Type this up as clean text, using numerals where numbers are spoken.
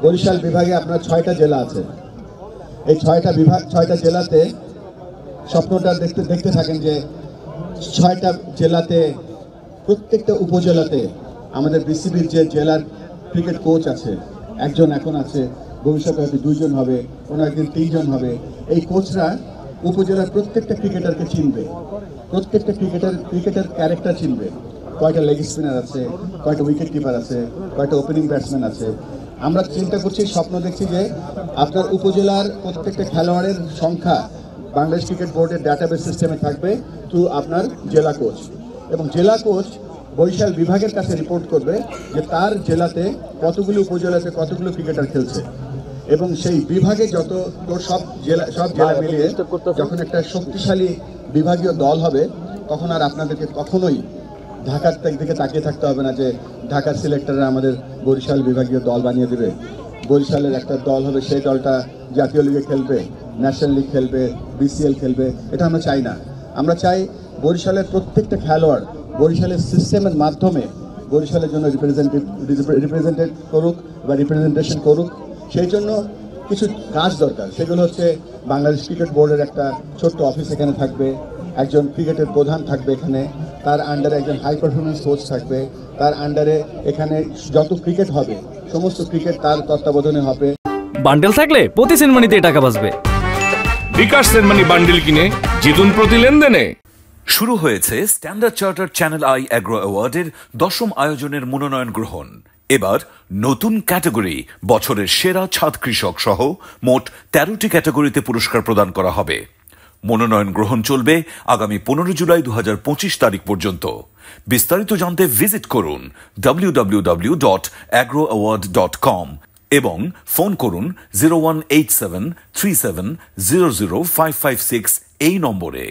বরিশাল বিভাগে আপনার 6টা জেলা আছে। এই 6টা জেলাতে স্বপ্নটা দেখতে থাকেন যে 6টা জেলাতে প্রত্যেকটা উপজেলাতে আমাদের বিসিবির যে জেলার ক্রিকেট কোচ আছে, একজন এখন আছে, ভবিষ্যতে হয়তো 2 জন হবে, কোনো একদিন 3 জন হবে। এই কোচরা উপজেলার প্রত্যেকটা ক্রিকেটারকে চিনবে, প্রত্যেকটা ক্রিকেটার ক্যারেক্টার চিনবে। কয়টা লেগ স্পিনার আছে, কয়টা উইকেট কিপার আছে, কয়টা ওপেনিং ব্যাটসম্যান আছে। আমরা চিন্তা করছি, স্বপ্ন দেখছি যে আপনার উপজেলার প্রত্যেকটা খেলোয়াড়ের সংখ্যা বাংলাদেশ ক্রিকেট বোর্ডের ডাটাবেস সিস্টেমে থাকবে থ্রু আপনার জেলা কোচ, এবং জেলা কোচ বরিশাল বিভাগের কাছে রিপোর্ট করবে যে তার জেলাতে কতগুলো উপজেলাতে কতগুলো ক্রিকেটার খেলছে, এবং সেই বিভাগে সব জেলা মিলিয়ে যখন একটা শক্তিশালী বিভাগীয় দল হবে, তখন আর আপনাদেরকে কখনোই ঢাকার দিকে তাকিয়ে থাকতে হবে না যে ঢাকার সিলেক্টররা আমাদের বরিশাল বিভাগীয় দল বানিয়ে দেবে। বরিশালের একটা দল হবে, সেই দলটা জাতীয় লিগে খেলবে, ন্যাশনাল লিগ খেলবে, বিসিএল খেলবে। এটা আমরা চাই না। আমরা চাই বরিশালের প্রত্যেকটা খেলোয়াড় বরিশালের সিস্টেমের মাধ্যমে বরিশালের জন্য রিপ্রেজেন্টেড করুক বা রিপ্রেজেন্টেশন করুক। সেই জন্য কিছু কাজ দরকার। সেগুলো হচ্ছে বাংলাদেশ ক্রিকেট বোর্ডের একটা ছোট্ট অফিস এখানে থাকবে, একজন ক্রিকেটের প্রধান থাকবে এখানে, তার আন্ডারে একজন হাই পারফরমেন্স কোচ থাকবে, তার আন্ডারে এখানে যত ক্রিকেট হবে সমস্ত ক্রিকেট তার তত্ত্বাবধানে হবে। বান্ডেল থাকলে প্রতি সেনমানিতে টাকা বাঁচবে। বিকাশ সেনমানি বান্ডেল কিনে জিতুন প্রতি লেনদেনে। শুরু হয়েছে Standard Chartered Channel I Agro অ্যাওয়ার্ডের 10ম আয়োজনের মনোনয়ন গ্রহণ। এবার নতুন ক্যাটাগরি বছরের সেরা ছাদ কৃষক সহ মোট 13টি ক্যাটাগরিতে পুরস্কার প্রদান করা হবে। মনোনয়ন গ্রহণ চলবে আগামী 15 জুলাই 2025 তারিখ পর্যন্ত। বিস্তারিত জানতে ভিজিট করুন www.agroaward.com এবং ফোন করুন 018737000556 এই নম্বরে।